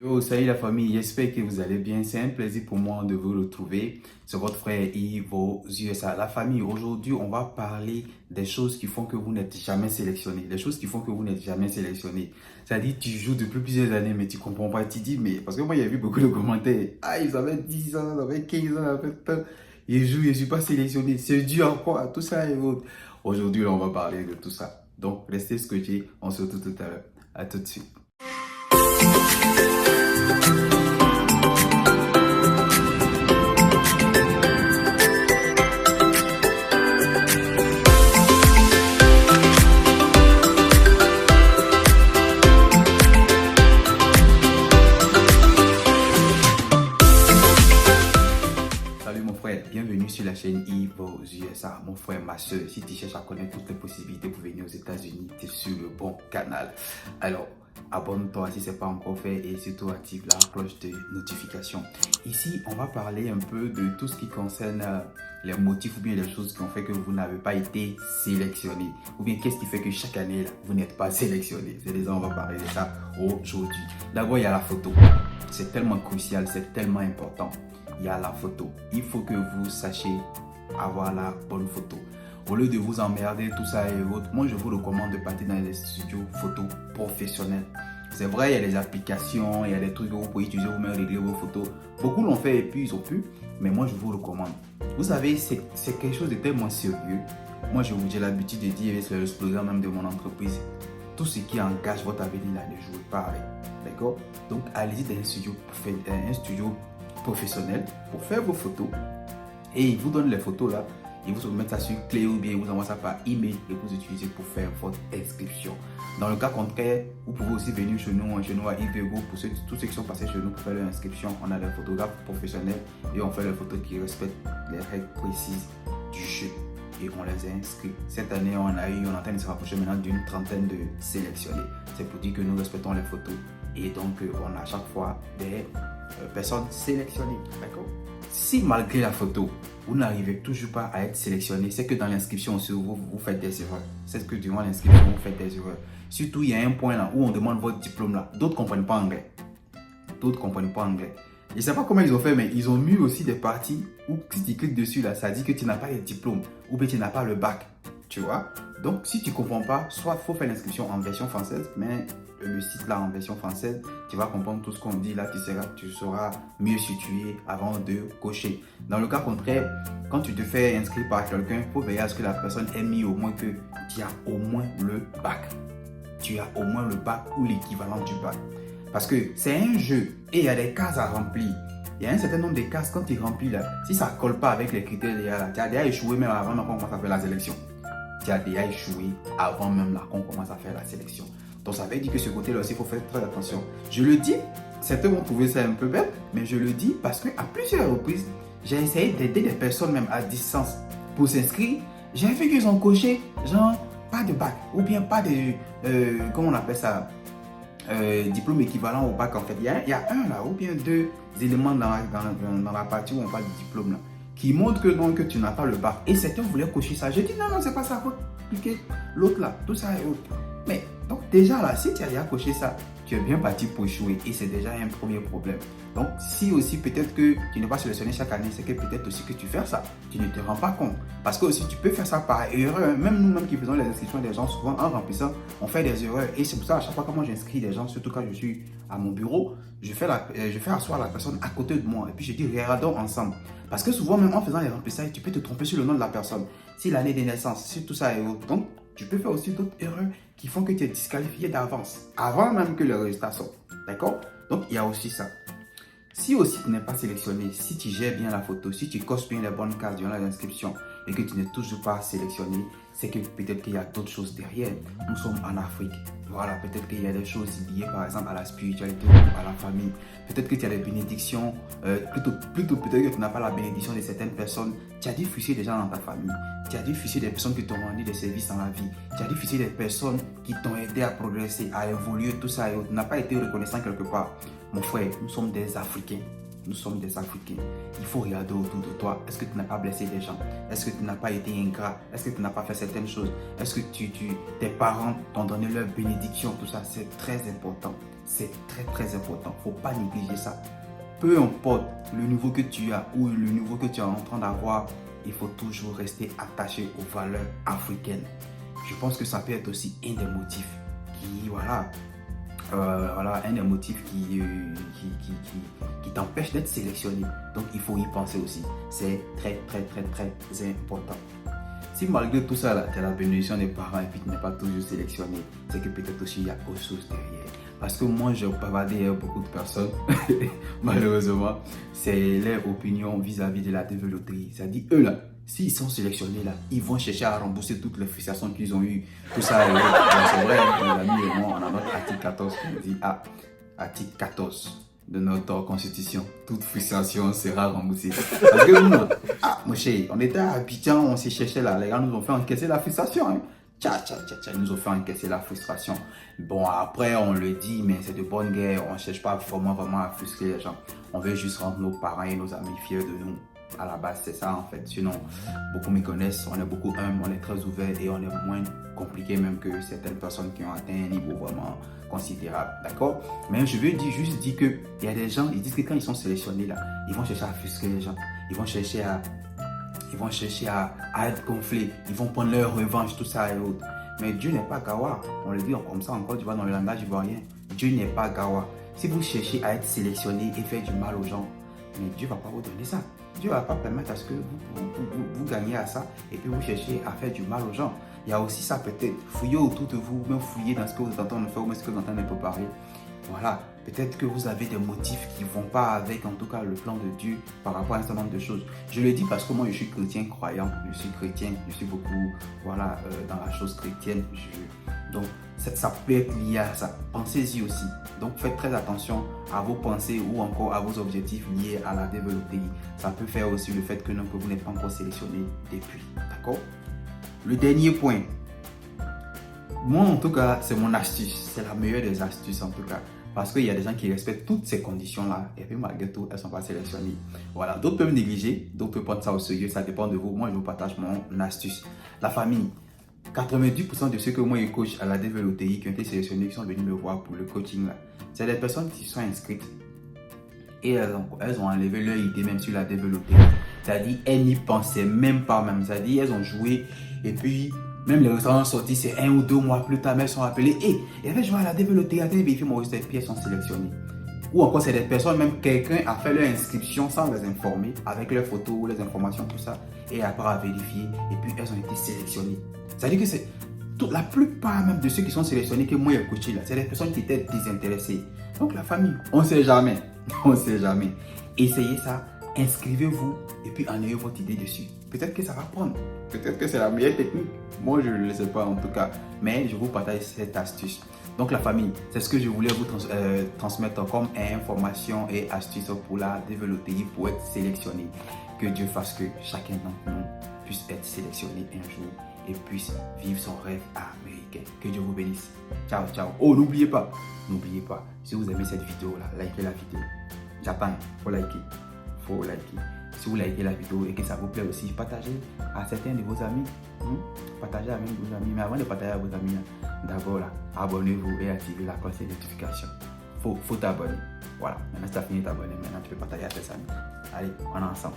Yo, salut la famille, j'espère que vous allez bien. C'est un plaisir pour moi de vous retrouver. C'est votre frère Yves aux USA. La famille, aujourd'hui, on va parler des choses qui font que vous n'êtes jamais sélectionné. Les choses qui font que vous n'êtes jamais sélectionné. C'est-à-dire, tu joues depuis plusieurs années, mais tu comprends pas. Tu dis, mais parce que moi, j'ai vu beaucoup de commentaires. Ah, ils avaient 10 ans, ils avaient 15 ans, ils avaient tant. Ils jouent, je ne suis pas sélectionné. C'est dû à quoi? Tout ça et autres. Aujourd'hui, là, on va parler de tout ça. Donc, restez scotchés. On se retrouve tout à l'heure. À tout de suite. Salut mon frère, bienvenue sur la chaîne Yves aux USA. Mon frère, ma soeur, si tu cherches à connaître toutes les possibilités pour venir aux États-Unis, tu es sur le bon canal. Alors, abonne-toi si ce n'est pas encore fait et surtout active la cloche de notification. Ici, on va parler un peu de tout ce qui concerne les motifs ou bien les choses qui ont fait que vous n'avez pas été sélectionné. Ou bien qu'est-ce qui fait que chaque année, là, vous n'êtes pas sélectionné. C'est déjà, on va parler de ça aujourd'hui. D'abord, il y a la photo. C'est tellement crucial, c'est tellement important. Il y a la photo. Il faut que vous sachiez avoir la bonne photo. Au lieu de vous emmerder, tout ça et autres, moi je vous recommande de partir dans les studios photos professionnels. C'est vrai, il y a des applications, il y a des trucs que vous pouvez utiliser vous-même, régler vos photos. Beaucoup l'ont fait et puis ils ont pu, mais moi je vous recommande. Vous savez, c'est quelque chose de tellement sérieux. Moi j'ai l'habitude de dire, et c'est le slogan même de mon entreprise, tout ce qui engage votre avenir là, ne jouez pas avec. D'accord? Donc allez-y dans un studio professionnel pour faire vos photos et ils vous donnent les photos là, ils vous mettent ça sur clé ou bien ils vous envoient ça par email et vous utilisez pour faire votre inscription. Dans le cas contraire, vous pouvez aussi venir chez nous à Yves pour tous ceux qui sont passés chez nous pour faire leur inscription. On a des photographes professionnels et on fait les photos qui respectent les règles précises du jeu et on les a inscrits. Cette année, on est en train de se rapprocher maintenant d'une trentaine de sélectionnés. C'est pour dire que nous respectons les photos et donc on a à chaque fois des personnes sélectionnées, d'accord? Si malgré la photo, vous n'arrivez toujours pas à être sélectionné, c'est que dans l'inscription aussi, vous faites des erreurs. C'est que durant l'inscription, vous faites des erreurs. Surtout, il y a un point là où on demande votre diplôme là. D'autres ne comprennent pas anglais. D'autres ne comprennent pas anglais. Je ne sais pas comment ils ont fait, mais ils ont mis aussi des parties où si tu cliques dessus là, ça dit que tu n'as pas le diplôme ou que tu n'as pas le bac. Tu vois? Donc, si tu ne comprends pas, soit il faut faire l'inscription en version française, mais le site là en version française, tu vas comprendre tout ce qu'on dit là, tu seras mieux situé avant de cocher. Dans le cas contraire, quand tu te fais inscrire par quelqu'un, il faut veiller à ce que la personne ait mis au moins que tu as au moins le bac. Tu as au moins le bac ou l'équivalent du bac. Parce que c'est un jeu et il y a des cases à remplir. Il y a un certain nombre de cases, quand tu remplis là, si ça ne colle pas avec les critères là, tu as déjà échoué même avant qu'on commence à faire la sélection. Tu as déjà échoué avant même là qu'on commence à faire la sélection. Donc ça veut dire que ce côté-là aussi, il faut faire très attention. Je le dis, certains vont trouver ça un peu bête, mais je le dis parce qu'à plusieurs reprises, j'ai essayé d'aider des personnes même à distance pour s'inscrire. J'ai vu qu'ils ont coché, genre, pas de bac, ou bien pas de, comment on appelle ça, diplôme équivalent au bac en fait. Il y a un là, ou bien deux éléments dans la partie où on parle de diplôme là, qui montrent que non, que tu n'as pas le bac. Et certains voulaient cocher ça. J'ai dit non, non, c'est pas ça, il faut cliquer l'autre là, tout ça et autres. Mais donc déjà là, si tu as déjà coché ça, tu es bien parti pour échouer et c'est déjà un premier problème. Donc si aussi peut-être que tu n'es pas sélectionné chaque année, c'est que peut-être aussi que tu fais ça, tu ne te rends pas compte. Parce que aussi tu peux faire ça par erreur. Même nous-mêmes qui faisons les inscriptions des gens, souvent en remplissant, on fait des erreurs. Et c'est pour ça à chaque fois que moi j'inscris des gens, surtout quand je suis à mon bureau, je fais asseoir la personne à côté de moi et puis je dis regardons ensemble. Parce que souvent même en faisant les remplissages, tu peux te tromper sur le nom de la personne, si l'année de naissance, si tout ça et autres. Donc tu peux faire aussi d'autres erreurs qui font que tu es disqualifié d'avance, avant même que le résultat sorte. D'accord? Donc, il y a aussi ça. Si aussi tu n'es pas sélectionné, si tu gères bien la photo, si tu coches bien les bonnes cases durant l'inscription et que tu n'es toujours pas sélectionné, c'est que peut-être qu'il y a d'autres choses derrière. Nous sommes en Afrique. Voilà, peut-être qu'il y a des choses liées par exemple à la spiritualité ou à la famille. Peut-être que tu as des bénédictions, plutôt peut-être que tu n'as pas la bénédiction de certaines personnes. Tu as dû fuir des gens dans ta famille. Tu as dû fuir des personnes qui t'ont rendu des services dans la vie. Tu as dû fuir des personnes qui t'ont aidé à progresser, à évoluer, tout ça. Et tu n'as pas été reconnaissant quelque part. Mon frère, nous sommes des Africains. nous sommes des Africains. Il faut regarder autour de toi. Est-ce que tu n'as pas blessé des gens? Est-ce que tu n'as pas été ingrat? Est-ce que tu n'as pas fait certaines choses? Est-ce que tes parents t'ont donné leur bénédiction? Tout ça, c'est très important. C'est très, très important. Il ne faut pas négliger ça. Peu importe le niveau que tu as ou le niveau que tu es en train d'avoir, il faut toujours rester attaché aux valeurs africaines. Je pense que ça peut être aussi un des motifs qui, un des motifs qui t'empêche d'être sélectionné. Donc, il faut y penser aussi. C'est très, très, très, très important. Si malgré tout ça, tu as la bénédiction des parents et puis tu n'es pas toujours sélectionné, c'est que peut-être aussi il y a autre chose derrière. Parce que moi, j'ai bavardé beaucoup de personnes, malheureusement, c'est leur opinion vis-à-vis de la développerie. C'est-à-dire, eux là, s'ils sont sélectionnés là, ils vont chercher à rembourser toutes les frustrations qu'ils ont eues. Tout ça, c'est vrai, les amis et moi, on a notre article 14 qui nous dit, article 14 de notre constitution, toute frustration sera remboursée. Parce que nous, mon cher, on était à Abidjan, on s'est cherché là, les gars nous ont fait encaisser la frustration. Hein. Ils nous ont fait encaisser la frustration. Bon, après, on le dit, mais c'est de bonne guerre. On ne cherche pas vraiment à frustrer les gens. On veut juste rendre nos parents et nos amis fiers de nous. À la base, c'est ça en fait. Sinon, beaucoup me connaissent, on est beaucoup humble, on est très ouvert et on est moins compliqué même que certaines personnes qui ont atteint un niveau vraiment considérable. D'accord? Mais je veux juste dire qu'il y a des gens, ils disent que quand ils sont sélectionnés là, ils vont chercher à frustrer les gens. Ils vont chercher à être gonflés. Ils vont prendre leur revanche, tout ça et autres. Mais Dieu n'est pas Gawa. On le dit comme ça encore, tu vois, dans le langage ivoirien. Dieu n'est pas Gawa. Si vous cherchez à être sélectionné et faire du mal aux gens, mais Dieu ne va pas vous donner ça. Dieu ne va pas permettre à ce que vous gagniez à ça et puis vous cherchez à faire du mal aux gens. Il y a aussi ça peut-être. Fouillez autour de vous, même fouillez dans ce que vous êtes en train de faire ou ce que vous êtes en train de préparer. Voilà, peut-être que vous avez des motifs qui ne vont pas avec, en tout cas, le plan de Dieu par rapport à un certain nombre de choses. Je le dis parce que moi, je suis chrétien croyant, je suis chrétien, je suis beaucoup, dans la chose chrétienne. Donc, ça peut être lié à ça. Pensez-y aussi. Donc, faites très attention à vos pensées ou encore à vos objectifs liés à la développerie. Ça peut faire aussi le fait que vous n'êtes pas encore sélectionné depuis. D'accord? Le dernier point. Moi, en tout cas, c'est mon astuce. C'est la meilleure des astuces, en tout cas. Parce qu'il y a des gens qui respectent toutes ces conditions-là. Et puis, malgré tout, elles ne sont pas sélectionnées. Voilà. D'autres peuvent négliger. D'autres peuvent prendre ça au sérieux. Ça dépend de vous. Moi, je vous partage mon astuce. La famille. 90% de ceux que moi, je coach à la développerie, qui ont été sélectionnés, qui sont venus me voir pour le coaching, là, c'est des personnes qui sont inscrites. Et elles ont enlevé leur idée même sur la développerie. C'est-à-dire, elles n'y pensaient même pas. C'est-à-dire, elles ont joué. Et puis... même les restaurants sortis, c'est 1 ou 2 mois plus tard, mais elles sont appelées. Et il y avait joué à la développerie, vérifier mon registre, et puis elles sont sélectionnées. Ou encore, c'est des personnes, même quelqu'un a fait leur inscription sans les informer, avec leurs photos ou les informations, tout ça, et après à vérifier, et puis elles ont été sélectionnées. C'est-à-dire que c'est la plupart même de ceux qui sont sélectionnés, que moi j'ai coaché là, c'est des personnes qui étaient désintéressées. Donc la famille, on ne sait jamais. On ne sait jamais. Essayez ça, inscrivez-vous, et puis en ayez votre idée dessus. Peut-être que ça va prendre. Peut-être que c'est la meilleure technique. Moi, je ne le sais pas en tout cas. Mais je vous partage cette astuce. Donc, la famille, c'est ce que je voulais vous transmettre comme information et astuce pour la développerie, pour être sélectionné. Que Dieu fasse que chacun d'entre nous puisse être sélectionné un jour et puisse vivre son rêve américain. Que Dieu vous bénisse. Ciao, ciao. Oh, n'oubliez pas, si vous aimez cette vidéo-là, likez la vidéo. J'attends, faut liker. Si vous likez la vidéo et que ça vous plaît aussi, partagez à certains de vos amis. Partagez avec vos amis. Mais avant de partager à vos amis, d'abord abonnez-vous et activez la cloche de notification. Faut t'abonner. Voilà, maintenant tu as fini de t'abonner, maintenant tu peux partager à tes amis. Allez, on est ensemble.